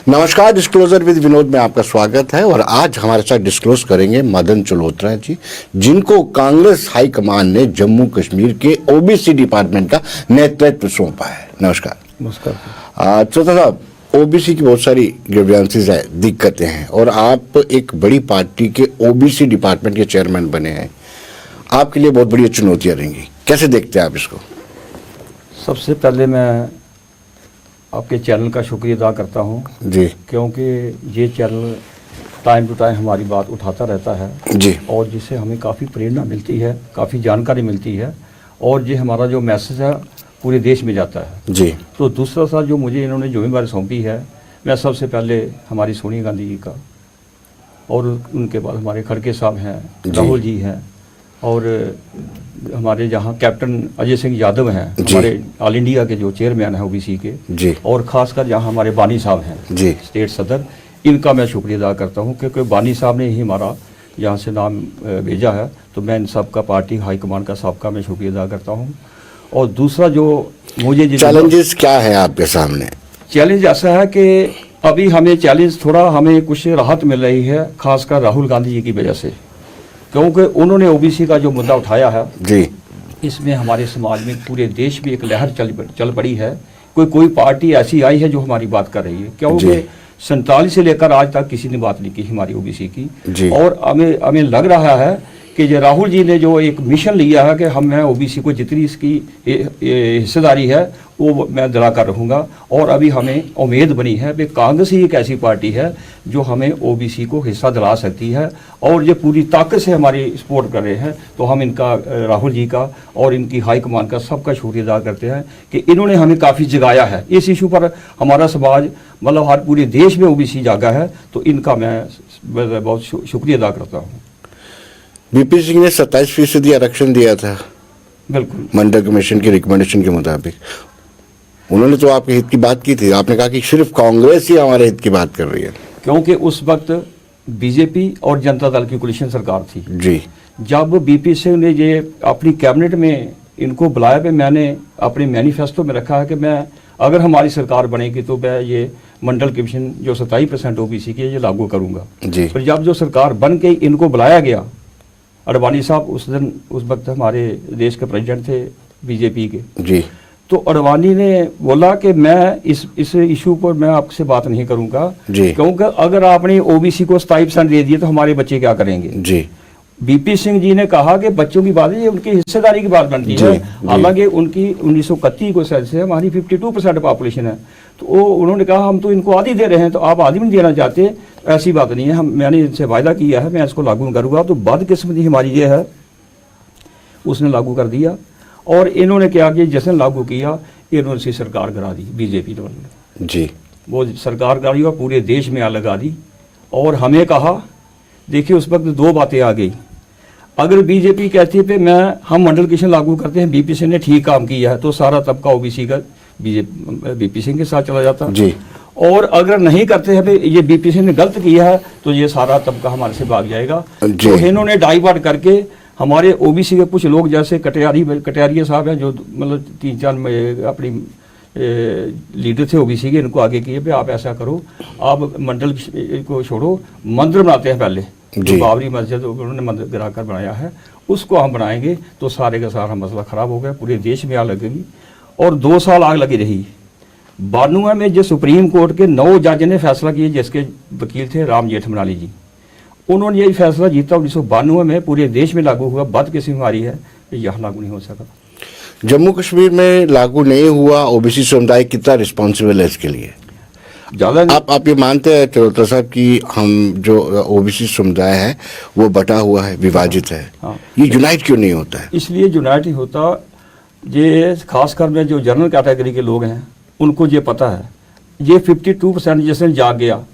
नमस्कार, disclosure with Vinod में आपका स्वागत है। और आज हमारे साथ डिस्क्लोज करेंगे मदन चलोत्रा जी, जिनको कांग्रेस हाईकमान ने जम्मू कश्मीर के ओबीसी डिपार्टमेंट का नेतृत्व सौंपा है। नमस्कार। नमस्कार। चौथा साहब, ओबीसी की बहुत सारी ग्रीवेंसेस है, दिक्कतें हैं, और आप एक बड़ी पार्टी के ओबीसी डिपार्टमेंट के चेयरमैन बने हैं। आपके लिए बहुत बड़ी चुनौतियां रहेंगी, कैसे देखते हैं आप इसको? सबसे पहले मैं आपके चैनल का शुक्रिया अदा करता हूं जी, क्योंकि ये चैनल टाइम टू टाइम हमारी बात उठाता रहता है जी, और जिससे हमें काफ़ी प्रेरणा मिलती है, काफ़ी जानकारी मिलती है और ये हमारा जो मैसेज है पूरे देश में जाता है। जी। तो दूसरा सा जो मुझे इन्होंने जिम्मेदारी सौंपी है, मैं सबसे पहले हमारी सोनिया गांधी जी का और उनके बाद हमारे खड़गे साहब हैं, राहुल जी हैं और हमारे जहाँ कैप्टन अजय सिंह यादव हैं, हमारे ऑल इंडिया के जो चेयरमैन हैं ओबीसी के जी, और ख़ासकर जहाँ हमारे बानी साहब हैं जी, स्टेट सदर, इनका मैं शुक्रिया अदा करता हूँ क्योंकि बानी साहब ने ही हमारा यहाँ से नाम भेजा है। तो मैं इन सब का पार्टी हाईकमान का सबका मैं शुक्रिया अदा करता हूँ। और दूसरा जो मुझे चैलेंजेस क्या है आपके सामने? चैलेंज ऐसा है कि अभी हमें चैलेंज थोड़ा हमें कुछ राहत मिल रही है, खासकर राहुल गांधी जी की वजह से, क्योंकि उन्होंने ओबीसी का जो मुद्दा उठाया है जी, इसमें हमारे समाज में पूरे देश में एक लहर चल पड़ी है। कोई पार्टी ऐसी आई है जो हमारी बात कर रही है, क्योंकि 47 से लेकर आज तक किसी ने बात नहीं की हमारी ओबीसी की। और हमें लग रहा है कि जो राहुल जी ने जो एक मिशन लिया है कि मैं ओबीसी को जितनी इसकी हिस्सेदारी है वो मैं दिलाकर रहूँगा। और अभी हमें उम्मीद बनी है कि कांग्रेस ही एक ऐसी पार्टी है जो हमें ओबीसी को हिस्सा दिला सकती है और ये पूरी ताकत से हमारी सपोर्ट कर रहे हैं। तो हम इनका, राहुल जी का और इनकी हाईकमान का सबका शुक्रिया अदा करते हैं कि इन्होंने हमें काफ़ी जगाया है इस इशू पर। हमारा समाज मतलब हर पूरे देश में ओबीसी जागा है, तो इनका मैं बहुत शुक्रिया अदा करता हूँ। बीपी सिंह ने 27% आरक्षण दिया था, बिल्कुल मंडल कमीशन की रिकमेंडेशन के मुताबिक। उन्होंने तो आपके हित की बात की थी, आपने कहा कि सिर्फ कांग्रेस ही हमारे हित की बात कर रही है, क्योंकि उस वक्त बीजेपी और जनता दल की कोलिशन सरकार थी जी। जब बीपी सिंह ने ये अपनी कैबिनेट में इनको बुलाया, पे मैंने अपने मैनिफेस्टो में रखा है कि मैं अगर हमारी सरकार बनेगी तो मैं ये मंडल कमीशन जो 27% ओबीसी की ये लागू करूंगा जी। पर जब जो सरकार बन गई, इनको बुलाया गया, अडवाणी साहब उस वक्त हमारे देश के प्रेसिडेंट थे बीजेपी के जी। तो अडवाणी ने बोला कि मैं इस इशू पर मैं आपसे बात नहीं करूंगा क्योंकि अगर आपने ओबीसी को 27% दे दिए तो हमारे बच्चे क्या करेंगे जी। बीपी सिंह जी ने कहा कि बच्चों की बात है, ये उनकी हिस्सेदारी की बात बनती है। हालांकि उनकी 1931 को से हमारी 52% पॉपुलेशन है, तो उन्होंने कहा हम तो इनको आधी दे रहे हैं, तो आप आधी भी नहीं देना चाहते, ऐसी बात नहीं है। मैंने इनसे वायदा किया है मैं इसको लागू करूँगा। तो बदकिस्मती हमारी ये है, उसने लागू कर दिया और इन्होंने क्या किया, जिसने लागू किया इन्होंने से सरकार गिरा दी बीजेपी ने जी। वो सरकार गिराई और पूरे देश में आग लगा दी। और हमें कहा, देखिए उस वक्त दो बातें आ गई। अगर बीजेपी कहती है हम मंडल कमीशन लागू करते हैं, बीपी सिंह ने ठीक काम किया है, तो सारा तबका ओबीसी का बीपी सिंह के साथ चला जाता जी। और अगर नहीं करते हैं ये बीपी सिंह ने गलत किया है तो ये सारा तबका हमारे से भाग जाएगा। तो इन्होंने डाइवर्ट करके हमारे ओबीसी के कुछ लोग जैसे कटियारिया साहब हैं, जो मतलब 3-4 अपनी लीडर थे ओबीसी के, इनको आगे किए आप ऐसा करो, आप मंडल को छोड़ो, मंदिर बनाते हैं पहले जो बाबरी मस्जिद उन्होंने मंदिर गिरा कर बनाया है उसको हम बनाएंगे। तो सारे का सारा मसला ख़राब हो गया, पूरे देश में आग लगेगी। और 2 साल आग लगी रही। 92 में जो सुप्रीम कोर्ट के 9 जज ने फैसला किए, जिसके वकील थे राम जेठमलानी जी, उन्होंने यही फैसला जीता 1992 में, पूरे देश में लागू हुआ। बदकिस्मती हमारी है यहाँ लागू नहीं हो सका। जम्मू कश्मीर में लागू नहीं हुआ, ओबीसी समुदाय कितना रिस्पॉन्सिबल है इसके लिए? ज़्यादा आप ये मानते हैं चलोत्रा साहब कि हम जो ओबीसी समुदाय है वो बटा हुआ है, विभाजित है? हाँ। ये यूनाइट क्यों नहीं होता है? इसलिए यूनाइट ही होता, ये खासकर में जो जनरल कैटेगरी के लोग हैं उनको ये पता है, ये 52% जिसने जाग गया,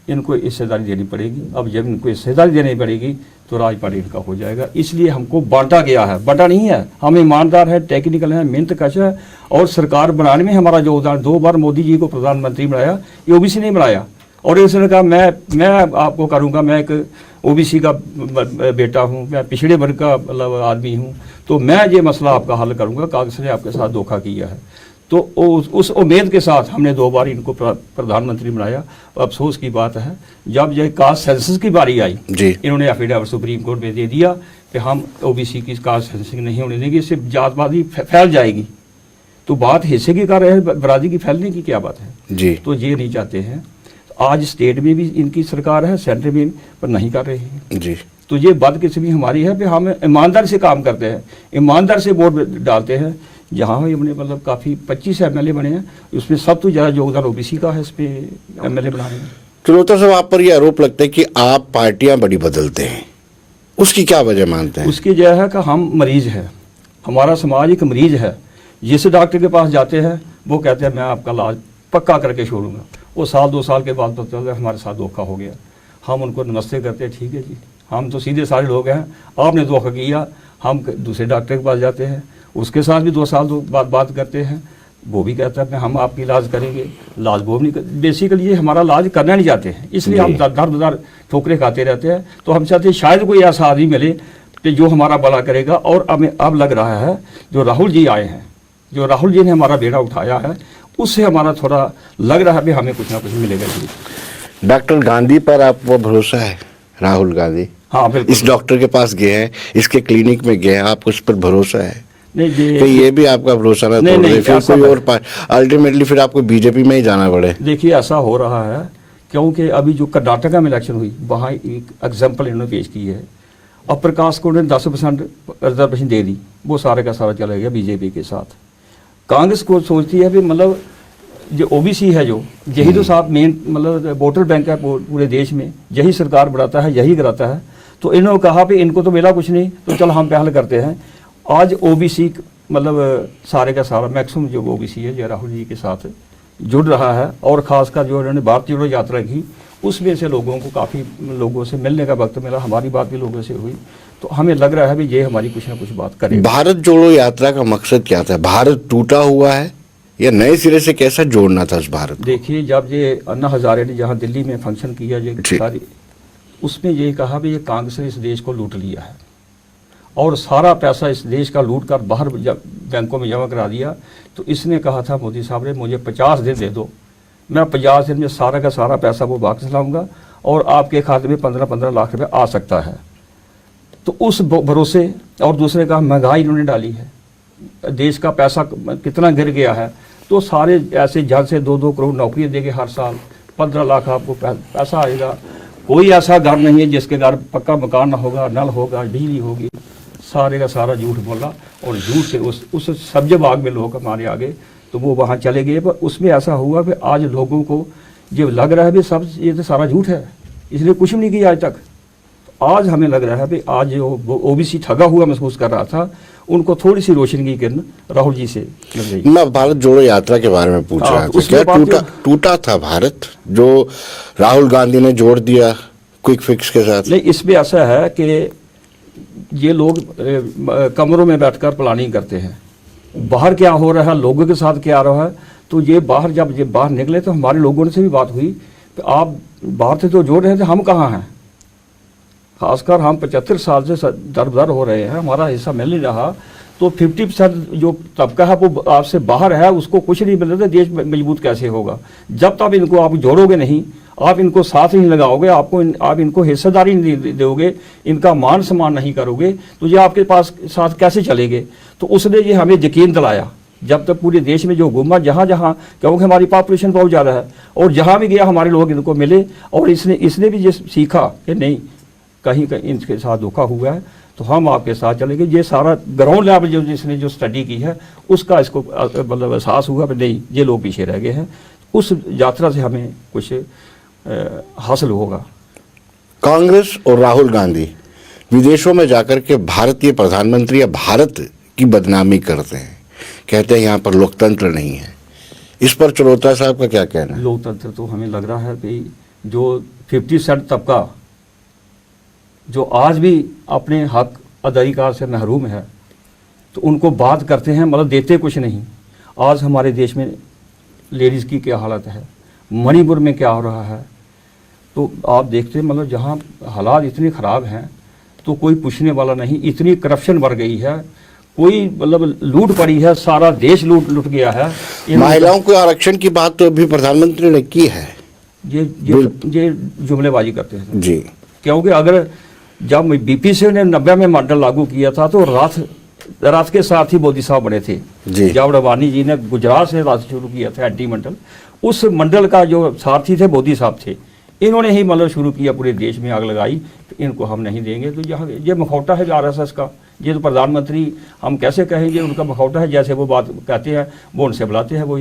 इनको हिस्सेदारी देनी पड़ेगी। अब जब इनको हिस्सेदारी देनी पड़ेगी तो राज पार्टी इनका हो जाएगा। इसलिए हमको बांटा गया है, बटा नहीं है। हम ईमानदार है, टेक्निकल है, मेहनत कश है और सरकार बनाने में हमारा जो उदाहरण, 2 बार मोदी जी को प्रधानमंत्री बनाया, ये ओबीसी नहीं बनाया। और इसने कहा मैं आपको करूँगा, मैं एक ओबीसी का बेटा हूँ, मैं पिछड़े वर्ग का मतलब आदमी हूँ, तो मैं ये मसला आपका हल करूँगा। कांग्रेस ने आपके साथ धोखा किया है। तो उस उम्मीद के साथ हमने 2 बार इनको प्रधानमंत्री बनाया। अफसोस की बात है जब ये कास्ट सेंसस की बारी आई, इन्होंने एफिडेविट सुप्रीम कोर्ट में दे दिया कि हम ओबीसी की कास्ट सेंसिंग नहीं होने देंगे, इससे जातवादी फैल जाएगी। तो बात हिस्से की कर रहे हैं, बरादरी की फैलने की क्या बात है जी। तो ये नहीं चाहते हैं। आज स्टेट में भी इनकी सरकार है, सेंटर में पर नहीं कर रही है जी। तो ये बदकिस्मती हमारी है कि हम ईमानदार से काम करते हैं, ईमानदार से वोट डालते हैं। जहाँ हमने मतलब काफ़ी 25 एमएलए बने हैं, उसमें सब तो ज़्यादा योगदान ओबीसी का है इसमें एमएलए बनाने में। चलोता साहब, आप पर यह आरोप लगता है कि आप पार्टियां बड़ी बदलते हैं, उसकी क्या वजह मानते हैं? उसकी जो है कि हम मरीज हैं, हमारा समाज एक मरीज है। जिस डॉक्टर के पास जाते हैं वो कहते हैं मैं आपका इलाज पक्का करके छोड़ूंगा, वो 1-2 साल के बाद पता चलता है हमारे साथ धोखा हो गया। हम उनको नमस्ते करते हैं, ठीक है जी, हम तो सीधे सारे लोग हैं, आपने धोखा किया। हम दूसरे डॉक्टर के पास जाते हैं, उसके साथ भी 2 साल बाद बात करते हैं, वो भी कहता है हम आपकी इलाज करेंगे, इलाज वो भी नहीं। बेसिकली ये हमारा इलाज करना नहीं चाहते हैं, इसलिए हम दर ठोकरे खाते रहते हैं। तो हम चाहते हैं शायद कोई ऐसा आदमी मिले कि जो हमारा भला करेगा। और हमें अब लग रहा है जो राहुल जी आए हैं, जो राहुल जी ने हमारा बेड़ा उठाया है, उससे हमारा थोड़ा लग रहा है भी हमें कुछ ना कुछ मिलेगा जी। डॉक्टर गांधी पर आपको भरोसा है? राहुल गांधी, हाँ बिल्कुल, इस डॉक्टर के पास गए हैं, इसके क्लिनिक में गए हैं, आपको उस पर भरोसा है? नहीं ये भी आपका भरोसा ना नहीं, नहीं, फिर कोई और अल्टीमेटली फिर आपको बीजेपी में ही जाना पड़े? देखिए ऐसा हो रहा है क्योंकि अभी जो कर्नाटका में इलेक्शन हुई वहाँ एक एग्जाम्पल इन्होंने पेश की है। अब प्रकाश को उन्होंने 10% रिजर्वेशन दे दी, वो सारे का सारा चला गया बीजेपी के साथ। कांग्रेस को सोचती है भी मतलब जो ओबीसी है जो यही तो साहब मेन मतलब वोटर बैंक है पूरे देश में, यही सरकार बढ़ाता है, यही कराता है। तो इन्होंने कहा भी इनको तो मिला कुछ नहीं, तो चलो हम पहल करते हैं। आज ओबीसी मतलब सारे का सारा मैक्सिमम जो ओबीसी है जो राहुल जी के साथ जुड़ रहा है। और खासकर जो इन्होंने भारत जोड़ो यात्रा की, उसमें से लोगों को काफ़ी लोगों से मिलने का वक्त मिला, हमारी बात भी लोगों से हुई। तो हमें लग रहा है भी ये हमारी कुछ ना कुछ बात करेगा। भारत जोड़ो यात्रा का मकसद क्या था? भारत टूटा हुआ है या नए सिरे से कैसा जोड़ना था उस भारत को? देखिए जब ये अन्ना हजारे ने जहाँ दिल्ली में फंक्शन किया ये सारी, उसमें ये कहा भी ये कांग्रेस ने इस देश को लूट लिया है और सारा पैसा इस देश का लूट कर बाहर बैंकों में जमा करा दिया। तो इसने कहा था मोदी साहब ने मुझे 50 दिन दे दो, मैं 50 दिन में सारा का सारा पैसा वो वापस लाऊंगा और आपके खाते में 15-15 लाख रुपए आ सकता है। तो उस भरोसे और दूसरे का महंगाई इन्होंने डाली है, देश का पैसा कितना गिर गया है। तो सारे ऐसे जहाँ से 2-2 करोड़ नौकरियाँ देंगे हर साल, 15 लाख आपको पैसा आएगा। कोई ऐसा घर नहीं है जिसके घर पक्का मकान ना होगा, नल होगा, बिजली होगी। सारे का सारा झूठ बोला और झूठ से उस सब्जे बाग में लोग हमारे आगे, तो वो वहाँ चले गए। पर उसमें ऐसा हुआ कि आज लोगों को जो लग रहा है भी सब ये तो सारा झूठ है, इसलिए कुछ भी नहीं किया आज तक। आज हमें लग रहा है कि आज जो ओबीसी ठगा हुआ महसूस कर रहा था, उनको थोड़ी सी रोशनी की किरण राहुल जी से लग गई। मैं भारत जोड़ो यात्रा के बारे में पूछ रहा था, क्या टूटा था भारत जो राहुल गांधी ने जोड़ दिया क्विक फिक्स के साथ? नहीं, इसमें ऐसा है कि ये लोग कमरों में बैठकर प्लानिंग करते हैं, बाहर क्या हो रहा है, लोगों के साथ क्या आ रहा है। तो ये बाहर जब ये बाहर निकले तो हमारे लोगों से भी बात हुई कि आप बाहर से तो जोड़ रहे थे, हम कहाँ हैं। खासकर हम 75 साल से दर हो रहे हैं, हमारा हिस्सा मिल नहीं रहा। तो 50% जो तबका है वो आपसे बाहर है, उसको कुछ नहीं मिल रहा, देश मजबूत कैसे होगा जब तक इनको आप जोड़ोगे नहीं, आप इनको साथ नहीं लगाओगे, आप इनको हिस्सेदारी नहीं दोगे, इनका मान सम्मान नहीं करोगे, तो ये आपके पास साथ कैसे चलेंगे। तो उसने ये हमें यकीन दिलाया जब तक पूरे देश में जो घूमा, जहाँ जहाँ, क्योंकि हमारी पॉपुलेशन बहुत ज़्यादा है और जहाँ भी गया हमारे लोग इनको मिले। और इसने भी ये सीखा कि नहीं कहीं कहीं इनके साथ धोखा हुआ है, तो हम आपके साथ चलेंगे। ये सारा ग्राउंड लेवल जो जिसने जो स्टडी की है उसका इसको मतलब एहसास हुआ कि नहीं ये लोग पीछे रह गए हैं। उस यात्रा से हमें कुछ हासिल होगा। कांग्रेस और राहुल गांधी विदेशों में जाकर के भारतीय प्रधानमंत्री या भारत की बदनामी करते हैं, कहते हैं यहाँ पर लोकतंत्र नहीं है। इस पर चरोता साहब का क्या कहना है? लोकतंत्र तो हमें लग रहा है कि जो 50% तबका जो आज भी अपने हक अधिकार से महरूम है, तो उनको बात करते हैं मतलब देते कुछ नहीं। आज हमारे देश में लेडीज़ की क्या हालत है, मणिपुर में क्या हो रहा है, तो आप देखते हैं मतलब जहाँ हालात इतने ख़राब हैं तो कोई पूछने वाला नहीं। इतनी करप्शन बढ़ गई है, कोई मतलब लूट पड़ी है, सारा देश लूट गया है। महिलाओं को आरक्षण की बात तो अभी प्रधानमंत्री ने की है। ये जुमलेबाजी करते हैं जी, क्योंकि अगर जब बीपी सिंह ने 90 में मंडल लागू किया था तो रात के साथ ही मोदी साहब बने थे। जब अडवाणी जी ने गुजरात से रात शुरू किया था एंटी मंडल, उस मंडल का जो सारथी थे मोदी साहब थे। इन्होंने ही मतलब शुरू किया, पूरे देश में आग लगाई, तो इनको हम नहीं देंगे। तो यहाँ ये मखौटा है आरएसएस का। ये तो प्रधानमंत्री हम कैसे कहेंगे उनका मखौटा है, जैसे वो बात कहते हैं वो उनसे बुलाते हैं वो।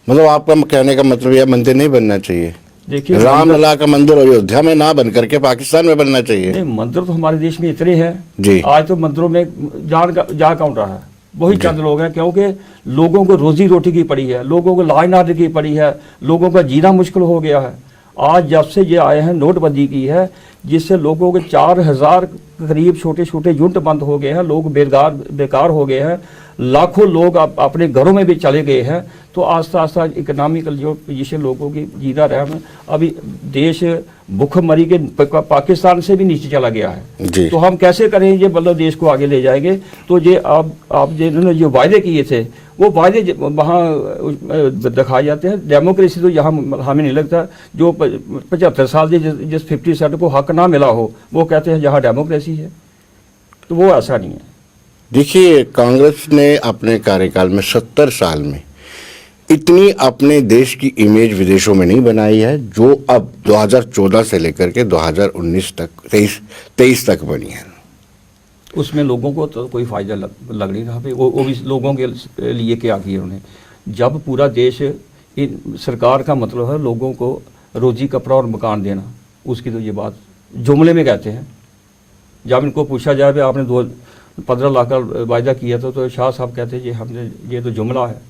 मतलब आपका कहने का मतलब यह मंदिर नहीं बनना चाहिए। देखिए, रामलला का मंदिर अयोध्या में ना बन करके पाकिस्तान में बनना चाहिए। नहीं, मंदिर तो हमारे देश में इतने हैं जी। आज तो मंदिरों में जा कौन रहा है, वही चंद लोग हैं। क्योंकि लोगों को रोजी रोटी की पड़ी है, लोगों को लॉ एंड ऑर्डर की पड़ी है, लोगों का जीना मुश्किल हो गया है। आज जब से ये आए हैं नोटबंदी की है, जिससे लोगों के 4000 करीब छोटे छोटे यूनिट बंद हो गए हैं, लोग बेकार हो गए हैं, लाखों लोग अपने घरों में भी चले गए हैं। तो आस्ता आस्ता इकोनॉमिकल जो पोजीशन लोगों की जीना रहा है, अभी देश भूखमरी के पाकिस्तान से भी नीचे चला गया है। तो हम कैसे करें ये, मतलब देश को आगे ले जाएंगे। तो ये आप जिन्होंने जो वायदे किए थे वो वायदे वहाँ दिखाए जाते हैं। डेमोक्रेसी तो यहाँ हमें नहीं लगता, जो 75 साल से जिस 50% को हक ना मिला हो वो कहते हैं यहाँ डेमोक्रेसी है, तो वो ऐसा नहीं है। देखिए, कांग्रेस ने अपने कार्यकाल में 70 साल में इतनी अपने देश की इमेज विदेशों में नहीं बनाई है जो अब 2014 से लेकर के 2019 तक 23 तक बनी है। उसमें लोगों को तो कोई फायदा लग नहीं रहा। वो भी लोगों के लिए क्या किया उन्होंने, जब पूरा देश सरकार का मतलब है लोगों को रोजी कपड़ा और मकान देना, उसकी तो ये बात जुमले में कहते हैं। जब इनको पूछा जाए आपने 15 लाख का वायदा किया था, तो शाह साहब कहते हैं हमने, ये तो जुमला है।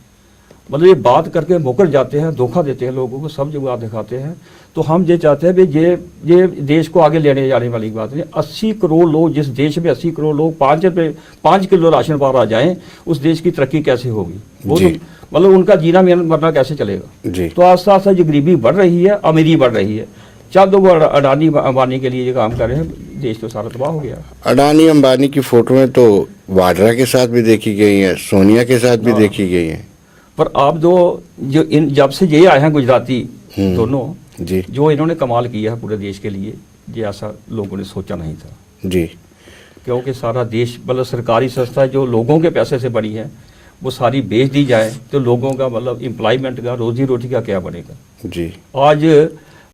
मतलब ये बात करके मुकर जाते हैं, धोखा देते हैं लोगों को, सब जगह दिखाते हैं। तो हम ये चाहते हैं भाई ये देश को आगे लेने जाने वाली बात नहीं। 80 करोड़ लोग, जिस देश में 80 करोड़ लोग 5 किलो राशन पर आ जाएं, उस देश की तरक्की कैसे होगी? वो तो मतलब उनका जीना मरना कैसे चलेगा? तो आस्ता आस्ता जो गरीबी बढ़ रही है, अमीरी बढ़ रही है। चाहे तो वो अडानी अंबानी के लिए ये काम कर रहे हैं, देश तो सारा तबाह हो गया। अडानी अंबानी की फोटोएं तो वाड्रा के साथ भी देखी गई हैं, सोनिया के साथ भी देखी गई हैं। पर आप जब से ये आए हैं गुजराती दोनों जी, जो इन्होंने कमाल किया है पूरे देश के लिए, ये ऐसा लोगों ने सोचा नहीं था जी। क्योंकि सारा देश मतलब सरकारी संस्था जो लोगों के पैसे से बनी है वो सारी बेच दी जाए तो लोगों का मतलब एम्प्लॉयमेंट का, रोजी रोटी का क्या बनेगा? जी। आज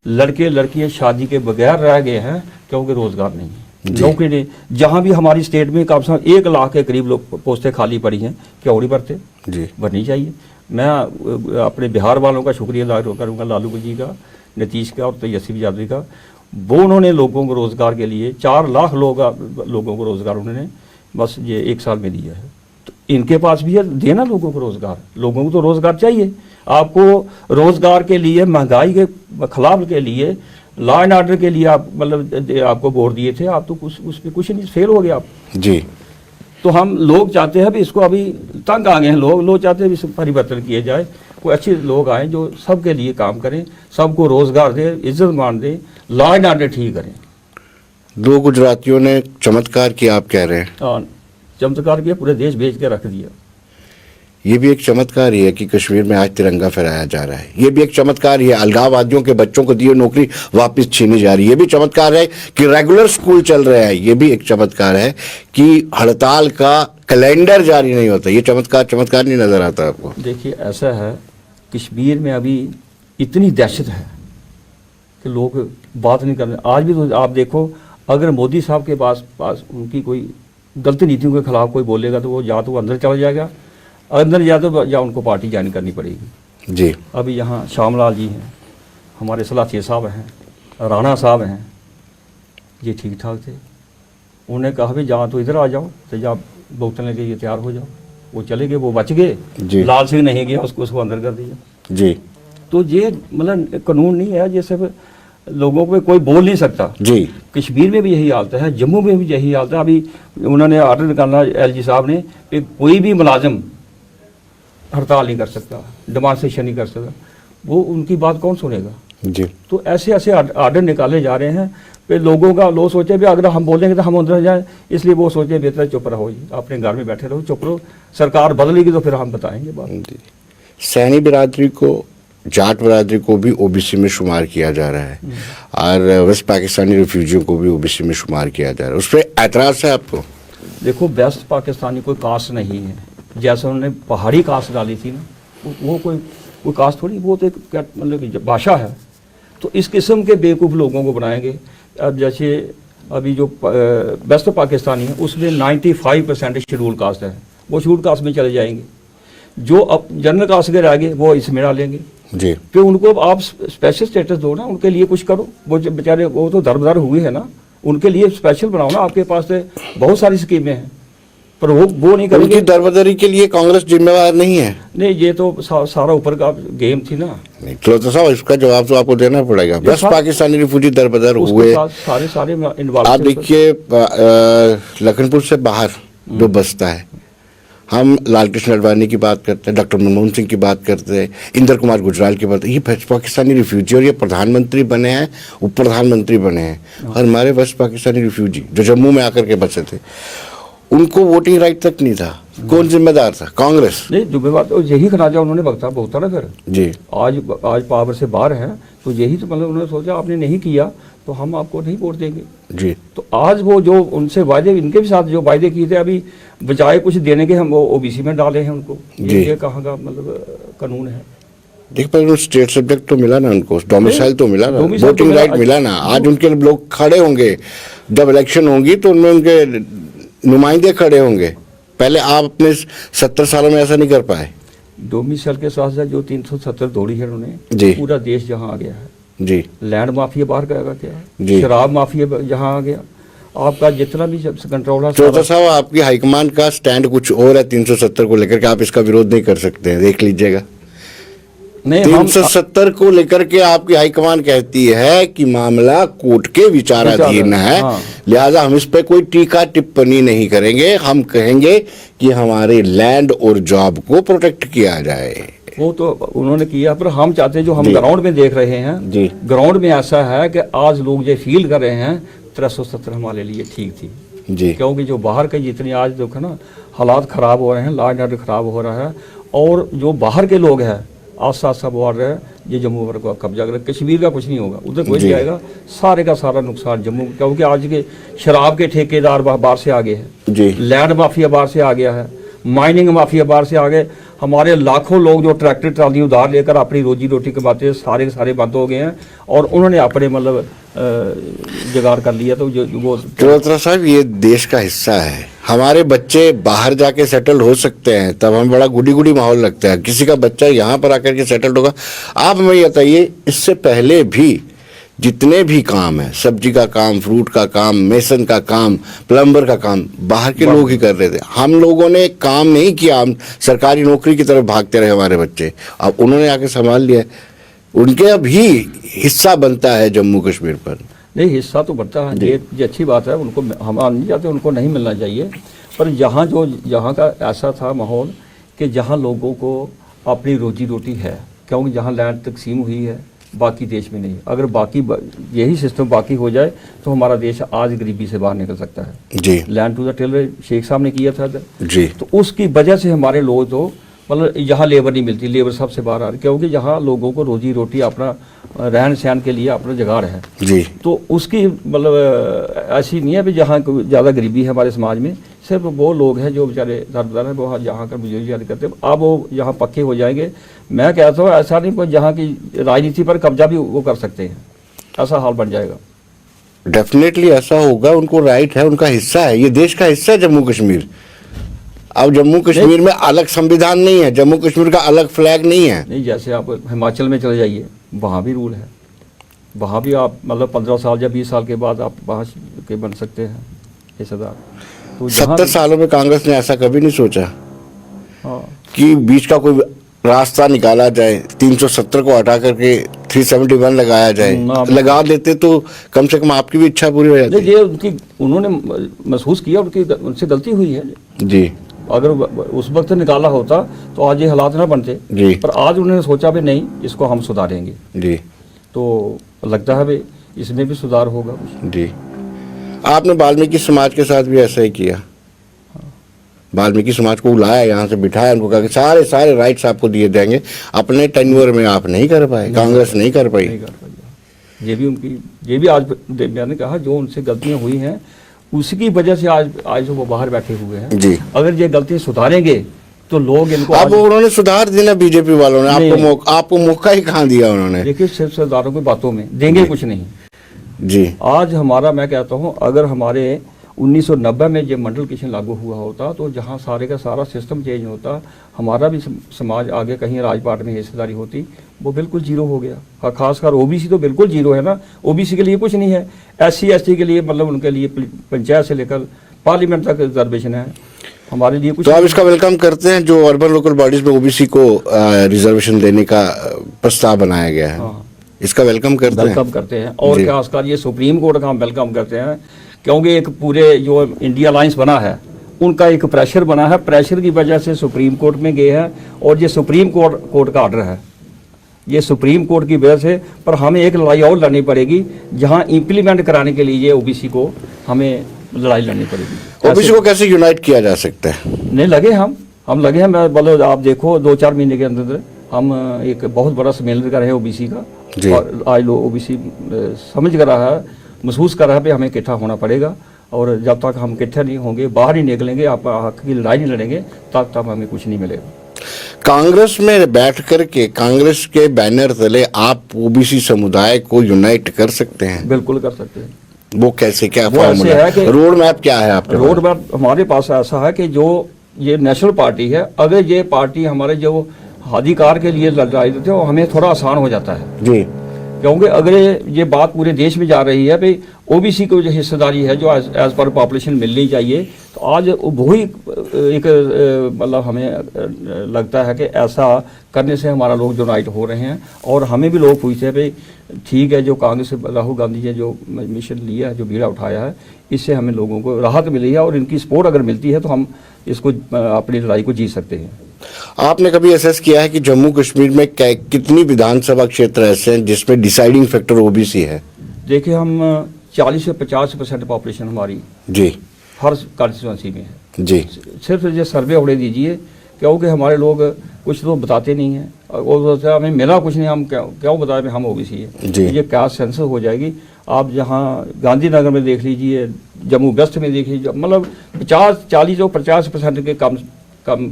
लड़के लड़कियां शादी के बगैर रह गए हैं क्योंकि रोजगार नहीं है, नौकरी नहीं। जहां भी हमारी स्टेट में कम से कम 1 लाख के करीब लोग पोस्टें खाली पड़ी हैं, क्या उड़ी भरते जी, भरनी चाहिए। मैं अपने बिहार वालों का शुक्रिया अदा करूँगा, लालू जी का, नीतीश का और तेजस्वी यादव का। वो उन्होंने लोगों को रोज़गार के लिए 4 लाख लोगों को रोज़गार उन्होंने बस ये 1 साल में दिया है। तो इनके पास भी है, देना लोगों को रोज़गार। लोगों को तो रोज़गार चाहिए। आपको रोज़गार के लिए, महंगाई के खिलाफ के लिए, लॉ एंड ऑर्डर के लिए आप मतलब आपको वोट दिए थे, आप तो उस पर कुछ नहीं, फेल हो गया आप जी। तो हम लोग चाहते हैं भी इसको, अभी तंग आ गए हैं लोग चाहते हैं भी परिवर्तन किए जाए, कोई अच्छे लोग आए जो सबके लिए काम करें, सबको रोजगार दें, इज्जत मान दें, लॉ एंड ऑर्डर ठीक करें। 2 गुजरातियों ने चमत्कार किया, आप कह रहे हैं? हाँ, चमत्कार किया, पूरे देश बेच के रख दिया। ये भी एक चमत्कार ही है कि कश्मीर में आज तिरंगा फहराया जा रहा है। ये भी एक चमत्कार ही है, अलगाववादियों के बच्चों को दी हुई नौकरी वापस छीनी जा रही है। ये भी चमत्कार है कि रेगुलर स्कूल चल रहे हैं। ये भी एक चमत्कार है कि हड़ताल का कैलेंडर जारी नहीं होता। ये चमत्कार नहीं नजर आता आपको? देखिए, ऐसा है कश्मीर में अभी इतनी दहशत है कि लोग बात नहीं कर रहे। आज भी तो आप देखो, अगर मोदी साहब के पास उनकी कोई गलत नीतियों के खिलाफ कोई बोलेगा तो वो या तो अंदर चला जाएगा, अंदर या उनको पार्टी ज्वाइन करनी पड़ेगी जी। अभी यहाँ श्यामलाल जी हैं, हमारे सलाथिया साहब हैं, राणा साहब हैं, ये ठीक ठाक थे। उन्होंने कहा भी जहाँ तो इधर आ जाओ, तो जहाँ भुगतने के लिए तैयार हो जाओ। वो चले गए, वो बच गए। लाल सिंह नहीं गया, उसको अंदर कर दिया जी। तो ये मतलब कानून नहीं है, ये सब लोगों को कोई बोल नहीं सकता जी। कश्मीर में भी यही हालत है, जम्मू में भी यही हालत है। अभी उन्होंने ऑर्डर निकाला LG साहब ने कि कोई भी मुलाजिम हड़ताल नहीं कर सकता, डिमांस्ट्रेशन नहीं कर सकता। वो उनकी बात कौन सुनेगा? जी। तो ऐसे ऐसे आर्डर निकाले जा रहे हैं कि लोगों का लोग सोचे भी अगर हम बोलेंगे तो हम अंदर जाएं, इसलिए वो सोचे बेहतर चुप रहो जी, अपने घर में बैठे रहो, चुप रहो, सरकार बदलेगी तो फिर हम बताएंगे बात। सैनी बिरादरी को, जाट बिरादरी को भी ओबीसी में शुमार किया जा रहा है और वेस्ट पाकिस्तानी रिफ्यूजियों को भी ओबीसी में शुमार किया जा रहा है, उस पर एतराज़ है आपको? देखो, वेस्ट पाकिस्तानी कोई कास्ट नहीं है, जैसे उन्होंने पहाड़ी कास्ट डाली थी ना, वो कोई कास्ट थोड़ी, वो तो एक मतलब कि भाषा है। तो इस किस्म के बेवकूफ़ लोगों को बनाएंगे। अब जैसे अभी जो वेस्ट पाकिस्तानी है उसमें 95% शेड्यूल कास्ट है, वो शेड्यूल कास्ट में चले जाएंगे। जो अब जनरल कास्ट के रह गए वो इसमें डालेंगे जी। फिर उनको आप स्पेशल स्टेटस दो ना, उनके लिए कुछ करो। वो बेचारे वो तो दरबदर हुए हैं ना, उनके लिए स्पेशल बनाओ ना। आपके पास तो बहुत सारी स्कीमें हैं, पर वो नहीं करेंगे। उनकी दरबदरी के लिए कांग्रेस जिम्मेवार नहीं है। नहीं, ये तो सारा ऊपर का गेम थी ना। नहीं तो साहब, इसका जवाब तो आपको देना पड़ेगा। वेस्ट पाकिस्तानी रिफ्यूजी दरबदर हुए, सारे आप देखिए लखनपुर से बाहर जो बसता है, हम लाल कृष्ण अडवाणी की बात करते हैं, डॉक्टर मनमोहन सिंह की बात करते हैं, इंदर कुमार गुजराल की बात, ये वेस्ट पाकिस्तानी रिफ्यूजी और ये प्रधानमंत्री बने हैं, उप प्रधानमंत्री बने हैं। और हमारे वेस्ट पाकिस्तानी रिफ्यूजी जो जम्मू में आकर के बसे थे, उनको वोटिंग राइट तक नहीं था। कौन जिम्मेदार था? कांग्रेस। नहीं, जिम्मेदार तो यही खराजा उन्होंने भुगता ना फिर जी। आज पावर से बाहर है, तो यही तो मतलब उन्होंने सोचा आपने नहीं किया तो हम आपको नहीं वोट देंगे जी। तो आज वो जो उनसे वायदे, इनके भी साथ जो वायदे किए थे, अभी बजाय कुछ देने के हम वो ओबीसी में डाले हैं उनको। ये कहाँ का मतलब कानून है? देख पर स्टेट सब्जेक्ट तो मिला ना उनको, डोमिसाइल तो मिला ना, वोटिंग राइट मिला ना। आज उनके लोग खड़े होंगे, जब इलेक्शन होंगी तो उनमें उनके नुमाइंदे खड़े होंगे। पहले आप अपने 70 सालों में ऐसा नहीं कर पाए। डोमिसाइल के साथ साथ जो 370 दौड़ी है उन्होंने, जी, पूरा देश जहाँ आ गया है जी। लैंड माफिया बाहर गया जी, शराब माफिया जहाँ आ गया, आपका जितना भी कंट्रोल है। चौथा साहब, आपकी हाईकमान का स्टैंड कुछ और है 370 को लेकर के, आप इसका विरोध नहीं कर सकते हैं, देख लीजिएगा। नहीं, 370 को लेकर के आपकी हाईकमान कहती है कि मामला कोर्ट के विचाराधीन है, लिहाजा हम इस पे कोई टीका टिप्पणी नहीं करेंगे। हम कहेंगे कि हमारे लैंड और जॉब को प्रोटेक्ट किया जाए। वो तो उन्होंने किया, पर हम चाहते हैं जो हम ग्राउंड में देख रहे हैं जी, ग्राउंड में ऐसा है कि आज लोग ये फील कर रहे हैं 370 हमारे लिए ठीक थी जी। क्योंकि जो बाहर के जितनी आज देखो ना हालात खराब हो रहे हैं, लॉ एंड ऑर्डर खराब हो रहा है, और जो बाहर के लोग हैं आस्ता आस्ता बोल रहे हैं ये जम्मू पर को कब्जा कर, कश्मीर का कुछ नहीं होगा, उधर कोई नहीं आएगा, सारे का सारा नुकसान जम्मू, क्योंकि आज के शराब के ठेकेदार बाहर से आ गए हैं जी, लैंड माफिया बाहर से आ गया है, माइनिंग माफिया बाहर से आ गए, हमारे लाखों लोग जो ट्रैक्टर ट्राली उधार लेकर अपनी रोजी रोटी कमाते हैं सारे के सारे बंद हो गए हैं, और उन्होंने अपने मतलब जुगाड़ कर लिया। तो वो चौधरी साहब, ये देश का हिस्सा है, हमारे बच्चे बाहर जाके सेटल हो सकते हैं, तब हम बड़ा गुडी गुडी माहौल लगता है। किसी का बच्चा यहाँ पर आकर के सेटल होगा। आप हमें बताइए, इससे पहले भी जितने भी काम है, सब्जी का काम, फ्रूट का काम, मेसन का काम, प्लम्बर का काम, बाहर के लोग ही कर रहे थे। हम लोगों ने काम नहीं किया, हम सरकारी नौकरी की तरफ भागते रहे हमारे बच्चे। अब उन्होंने आके संभाल लिया, उनके भी हिस्सा बनता है जम्मू कश्मीर पर। नहीं, हिस्सा तो बनता है, ये अच्छी बात है, उनको हम नहीं चाहते उनको नहीं मिलना चाहिए, पर यहाँ का ऐसा था माहौल कि जहाँ लोगों को अपनी रोजी रोटी है, क्योंकि जहाँ लैंड तकसीम हुई है बाकी देश में नहीं। अगर बाकी यही सिस्टम बाकी हो जाए तो हमारा देश आज गरीबी से बाहर निकल सकता है जी। Land to the tiller Sheikh Sahab ने किया था जी, तो उसकी वजह से हमारे लोग तो मतलब यहाँ लेबर नहीं मिलती, लेबर सबसे बाहर आ रही, क्योंकि यहाँ लोगों को रोजी रोटी अपना रहन सहन के लिए अपना जुगाड़ है जी। तो उसकी मतलब ऐसी नहीं है भी जहाँ ज़्यादा गरीबी है हमारे समाज में, सिर्फ वो लोग हैं जो बेचारे दरदार हैं, वो यहाँ कर बुजुर्ग करते हैं। अब वो यहाँ पक्के हो जाएंगे। मैं कहता हूँ ऐसा नहीं, पर जहाँ की राजनीति पर कब्जा भी वो कर सकते हैं, ऐसा हाल बन जाएगा। डेफिनेटली ऐसा होगा, उनको राइट है, उनका हिस्सा है, ये देश का हिस्सा है जम्मू कश्मीर। अब जम्मू कश्मीर में अलग संविधान नहीं है, जम्मू कश्मीर का अलग फ्लैग नहीं है। नहीं, जैसे आप हिमाचल में चले जाइए, वहाँ भी रूल है, वहाँ भी आप मतलब 15 साल या 20 साल के बाद आप वहाँ के बन सकते हैं हिस्सेदार। तो 70 सालों में कांग्रेस ने ऐसा कभी नहीं सोचा कि बीच का कोई रास्ता निकाला जाए, 370 को हटा करके 371 लगाया जाए। लगा देते तो कम से कम आपकी भी इच्छा पूरी हो जाती। ये उन्होंने महसूस किया, उनसे गलती हुई है जी। अगर उस वक्त निकाला होता तो आज ये हालात ना बनते, पर आज उन्होंने सोचा भी नहीं, इसको हम सुधारेंगे जी। तो लगता है भाई इसमें भी सुधार होगा कुछ। जी, आपने वाल्मीकि समाज के साथ भी ऐसा ही किया, वाल्मीकि समाज को बुलाया, यहाँ से बिठाया, उनको कहा कि सारे सारे राइट्स आपको दिए जाएंगे, अपने टेन्योर में आप नहीं कर पाए, कांग्रेस नहीं कर पाई। ये भी उनकी, ये भी आज मैंने कहा जो उनसे गलतियां हुई हैं उसकी वजह से आज वो बाहर बैठे हुए हैं जी। अगर ये गलतियां सुधारेंगे तो लोग इनको अब उन्होंने सुधार देना, बीजेपी वालों ने आपको मौका ही कहाँ दिया उन्होंने। देखिए सिर्फ सरदारों की बातों में देंगे कुछ नहीं जी। आज हमारा, मैं कहता हूँ अगर हमारे 1990 में जब मंडल किशन लागू हुआ होता तो जहाँ सारे का सारा सिस्टम चेंज होता, हमारा भी समाज आगे कहीं राजपाट में हिस्सेदारी होती, वो बिल्कुल जीरो हो गया। खासकर ओबीसी तो बिल्कुल जीरो है ना, ओबीसी के लिए कुछ नहीं है, SC ST के लिए मतलब उनके लिए पंचायत से लेकर पार्लियामेंट तक रिजर्वेशन है, हमारे लिए कुछ। तो आप इसका वेलकम करते हैं जो अर्बन लोकल बॉडीज में ओबीसी को रिजर्वेशन देने का प्रस्ताव बनाया गया है? हाँ। इसका वेलकम करते हैं और खासकर ये सुप्रीम कोर्ट का हम वेलकम करते हैं, क्योंकि एक पूरे जो इंडिया अलायंस बना है उनका एक प्रेशर बना है, प्रेशर की वजह से सुप्रीम कोर्ट में गए हैं और ये सुप्रीम कोर्ट का ऑर्डर है, ये सुप्रीम कोर्ट की वजह से। पर हमें एक लड़ाई और लड़नी पड़ेगी जहां इंप्लीमेंट कराने के लिए ओबीसी को हमें लड़ाई लड़नी पड़ेगी। ओबीसी को कैसे यूनाइट किया जा सकता है? नहीं लगे हम लगे हैं, मैं बोलो आप देखो 2-4 महीने के अंदर हम एक बहुत बड़ा सम्मेलन कर रहे हैं ओबीसी का, और आज लोग ओबीसी समझ कर रहा है, महसूस कर रहा है कि हमें इकट्ठा होना पड़ेगा, और जब तक हम इकट्ठे नहीं होंगे, बाहर नहीं निकलेंगे, आप हक की लड़ाई नहीं लड़ेंगे, तब हमें कुछ नहीं मिलेगा। कांग्रेस में बैठ कर के कांग्रेस के बैनर तले आप ओबीसी समुदाय को यूनाइट कर सकते हैं? बिल्कुल कर सकते हैं। वो कैसे, क्या फॉर्मूला है कि रोड मैप क्या है आपके? रोड मैप हमारे पास ऐसा है कि जो ये नेशनल पार्टी है, अगर ये पार्टी हमारे जो अधिकार के लिए लड़ रही थी, हमें थोड़ा आसान हो जाता है जी, क्योंकि अगर ये बात पूरे देश में जा रही है भाई ओबीसी को जो हिस्सेदारी है जो एज पर पॉपुलेशन मिलनी चाहिए, तो आज वही एक मतलब हमें लगता है कि ऐसा करने से हमारा लोग यूनाइट हो रहे हैं। और हमें भी लोग पूछते हैं भाई ठीक है, जो कांग्रेस राहुल गांधी ने जो मिशन लिया है, जो बीड़ा उठाया है, इससे हमें लोगों को राहत मिली है, और इनकी सपोर्ट अगर मिलती है तो हम इसको अपनी लड़ाई को जीत सकते हैं। आपने कभी असेस किया है कि जम्मू कश्मीर में कितनी विधानसभा क्षेत्र ऐसे हैं जिसमें डिसाइडिंग फैक्टर ओबीसी है? देखिए हम 40 से 50% पॉपुलेशन हमारी जी हर कॉन्स्टिट्यूंसी में है जी। सिर्फ ये सर्वे होने दीजिए, क्योंकि हमारे लोग कुछ तो बताते नहीं हैं, और हमें मिला कुछ नहीं, हम क्यों बताएं हम ओबीसी है जी। ये कास्ट सेंसस हो जाएगी, आप जहाँ गांधीनगर में देख लीजिए, जम्मू वेस्ट में देख लीजिए, मतलब 40% के कम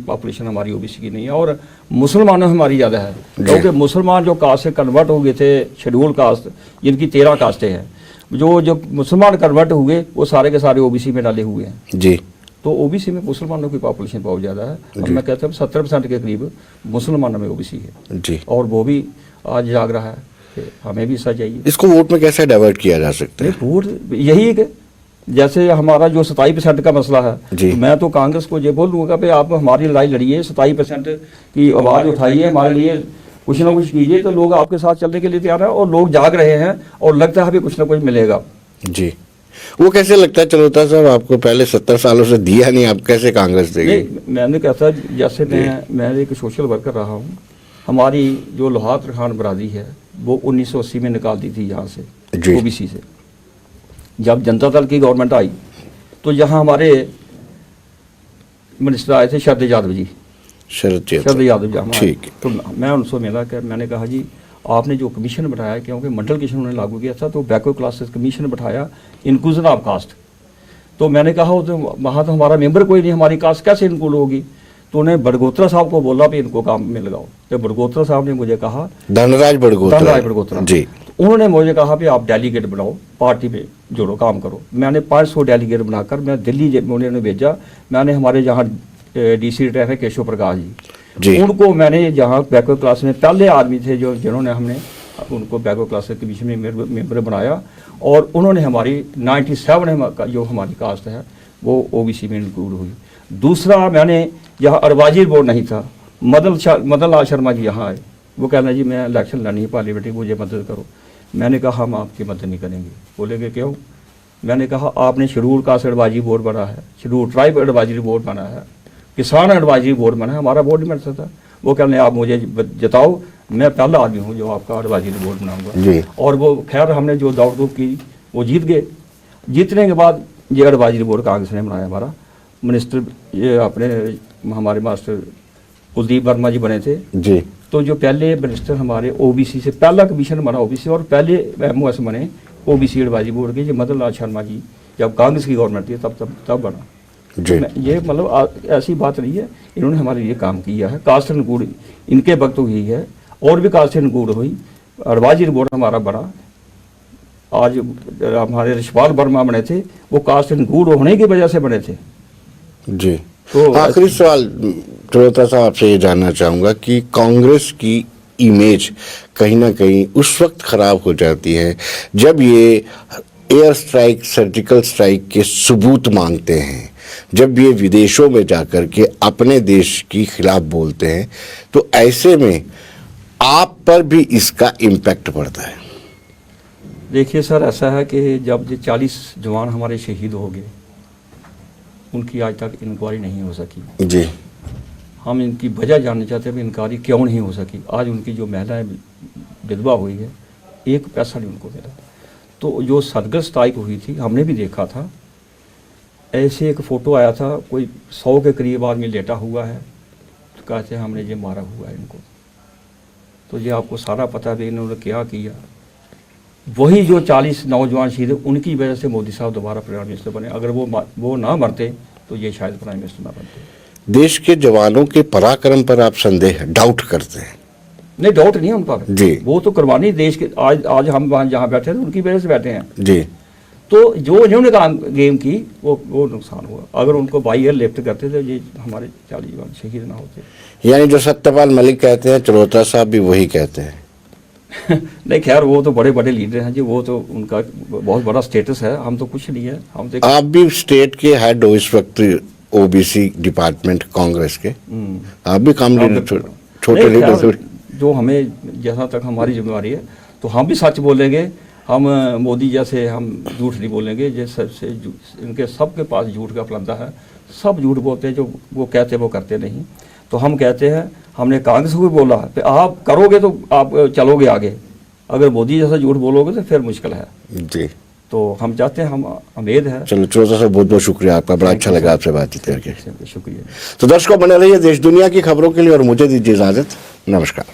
पॉपुलेशन हमारी ओबीसी की नहीं है। और मुसलमानों हमारी ज़्यादा है, क्योंकि मुसलमान जो कास्ट से कन्वर्ट हो गए थे, शेड्यूल कास्ट, जिनकी 13 कास्टें हैं, जो मुसलमान कन्वर्ट हुए वो सारे के सारे ओबीसी में डाले हुए हैं जी। तो ओबीसी में मुसलमानों की पॉपुलेशन बहुत ज़्यादा है, और मैं कहता हूँ 70% के करीब मुसलमानों में ओबीसी है जी। और वो भी आज जाग रहा है कि हमें भी ऐसा चाहिए। इसको वोट में कैसे डाइवर्ट किया जा सकता है? वोट यही है, जैसे हमारा जो 27% का मसला है, तो मैं तो कांग्रेस को ये बोलूँगा कि आप हमारी लड़ाई लड़िए, 27% की आवाज़ उठाइए, हमारे लिए कुछ ना कुछ कीजिए, तो लोग आपके साथ चलने के लिए तैयार है, और लोग जाग रहे हैं, और लगता है भी कुछ ना कुछ मिलेगा जी। वो कैसे लगता है चलोता साहब, आपको पहले 70 सालों से दिया नहीं, आप कैसे कांग्रेस देगी? मैंने कहता, जैसे मैं एक सोशल वर्कर रहा हूँ, हमारी जो लोहार तरखान बरादरी है वो 1980 में निकाल दी थी यहाँ से ओबीसी से। जब जनता दल की गवर्नमेंट आई तो यहाँ हमारे मिनिस्टर आए थे शरद यादव जी, शरद यादव जी, ठीक। तो मैं उनसे मिला कर मैंने कहा जी आपने जो कमीशन बैठाया, क्योंकि मंडल किशन उन्होंने लागू किया था, तो बैकवर्ड क्लासेस कमीशन बैठाया, इंक्लूजन ऑफ कास्ट। तो मैंने कहा तो वहाँ तो हमारा मेंबर कोई नहीं, हमारी कास्ट कैसे इंक्लूड होगी? तो उन्हें बड़गोत्रा साहब को बोला भी इनको काम में लगाओ। तो बड़गोत्रा साहब ने मुझे कहा, धनराज बड़गोत्रा जी, तो उन्होंने मुझे कहा भी आप डेलीगेट बनाओ, पार्टी में जोड़ो, काम करो। मैंने 500 डेलीगेट बनाकर मैं दिल्ली उन्होंने भेजा। मैंने हमारे जहाँ DC रिटायर है केशव प्रकाश जी, उनको मैंने जहाँ बैकवर्ड क्लास में पहले आदमी थे जो जिन्होंने हमने उनको बैकवर्ड क्लास कमीशन में मेंबर बनाया, और उन्होंने हमारी 97 जो हमारी कास्ट है वो ओबीसी में इंक्लूड हुई। दूसरा, मैंने यहाँ अरबाजी बोर्ड नहीं था, मदन लाल शर्मा जी यहाँ आए, वो कहना जी मैं इलेक्शन लड़नी है पार्लियामेंट, मुझे मदद करो। मैंने कहा हम आपकी मदद नहीं करेंगे। बोलेंगे क्यों? मैंने कहा आपने शेड्यूल कास्ट एडवाइजरी बोर्ड बना है, शेड्यूल ट्राइब एडवाइजरी बोर्ड बना है, किसान एडवाइजरी बोर्ड बना है, हमारा बोर्ड नहीं बन सकता। वो कहने आप मुझे जताओ, मैं पहला आदमी हूँ जो आपका एडवाइजरी बोर्ड बनाऊंगा। और वो खैर हमने जो दौड़ धूप की वो जीत गए। जीतने के बाद ये एडवाइजरी बोर्ड कांग्रेस ने बनाया हमारा। मिनिस्टर ये अपने हमारे मास्टर कुलदीप वर्मा जी बने थे जी। तो जो पहले मिनिस्टर हमारे ओबीसी से, पहला कमीशन बना ओबीसी, और पहले एमओएस बने ओबीसी एडवाइजरी बोर्ड के, जो मदन लाल शर्मा जी जब कांग्रेस की गवर्नमेंट थी तब बना जी। ये मतलब ऐसी बात नहीं है, इन्होंने हमारे लिए काम किया है। कास्ट एंड गुड इनके वक्त हुई है और भी कास्ट एंड गुड हुई। एडवाइजरी बोर्ड हमारा बड़ा, आज हमारे रिशपाल वर्मा बने थे वो कास्ट एंड गुड होने की वजह से बने थे जी। तो आखिरी सवाल त्रिलोत्रा साहब आपसे ये जानना चाहूंगा कि कांग्रेस की इमेज कहीं ना कहीं उस वक्त खराब हो जाती है जब ये एयर स्ट्राइक, सर्जिकल स्ट्राइक के सबूत मांगते हैं, जब ये विदेशों में जाकर के अपने देश के खिलाफ बोलते हैं, तो ऐसे में आप पर भी इसका इम्पैक्ट पड़ता है। देखिए सर, ऐसा है कि जब ये 40 जवान हमारे शहीद हो गए, उनकी आज तक इंक्वायरी नहीं हो सकी जी। हम इनकी वजह जानना चाहते हैं कि इंक्वायरी क्यों नहीं हो सकी। आज उनकी जो महिलाएं विधवा हुई है, एक पैसा नहीं उनको मिला। तो जो सर्जिकल स्ट्राइक हुई थी हमने भी देखा था, ऐसे एक फ़ोटो आया था, कोई 100 के करीब आदमी लेटा हुआ है, तो कहते हैं हमने ये मारा हुआ है इनको। तो ये आपको सारा पता है इन्होंने क्या किया। वही जो 40 नौजवान शहीद, उनकी वजह से मोदी साहब दोबारा प्राइम मिनिस्टर बने। अगर वो ना मरते तो ये शायद प्राइम मिनिस्टर ना बनते। देश के जवानों के पराक्रम पर आप संदेह, डाउट करते हैं? नहीं, डाउट नहीं है उन पर जी। वो तो कुर्बानी देश के, आज हम वहाँ जहाँ बैठे थे उनकी वजह से बैठे हैं जी। तो जो इन्होंने काम गेम की वो नुकसान हुआ। अगर उनको बाई एयर लिफ्ट करते थे ये हमारे 40 जवान शहीद ना होते। यानी जो सत्यपाल मलिक कहते हैं, त्रिलोत्रा साहब भी वही कहते हैं। नहीं खैर, वो तो बड़े बड़े लीडर हैं जी, वो तो उनका बहुत बड़ा स्टेटस है, हम तो कुछ नहीं है। हम तो आप भी स्टेट के हेड हो इस वक्त ओबीसी डिपार्टमेंट कांग्रेस के, आप भी काम लीडर, छोटे लीडर। जो हमें जहाँ तक हमारी जिम्मेवारी है तो हम भी सच बोलेंगे। हम मोदी जैसे हम झूठ नहीं बोलेंगे। जैसे इनके सबके पास झूठ का फलंदा है, सब झूठ बोलते हैं, जो वो कहते वो करते नहीं। तो हम कहते हैं, हमने कांग्रेस को भी बोला कि आप करोगे तो आप चलोगे आगे, अगर मोदी जैसा झूठ बोलोगे तो फिर मुश्किल है जी। तो हम चाहते हैं, हम उम्मीद है। चलो त्रिलोत्रा साहब, बहुत बहुत शुक्रिया आपका, बड़ा अच्छा लगा आपसे बातचीत करके। शुक्रिया। तो दर्शकों, बने रहिए देश दुनिया की खबरों के लिए और मुझे दीजिए इजाजत। नमस्कार।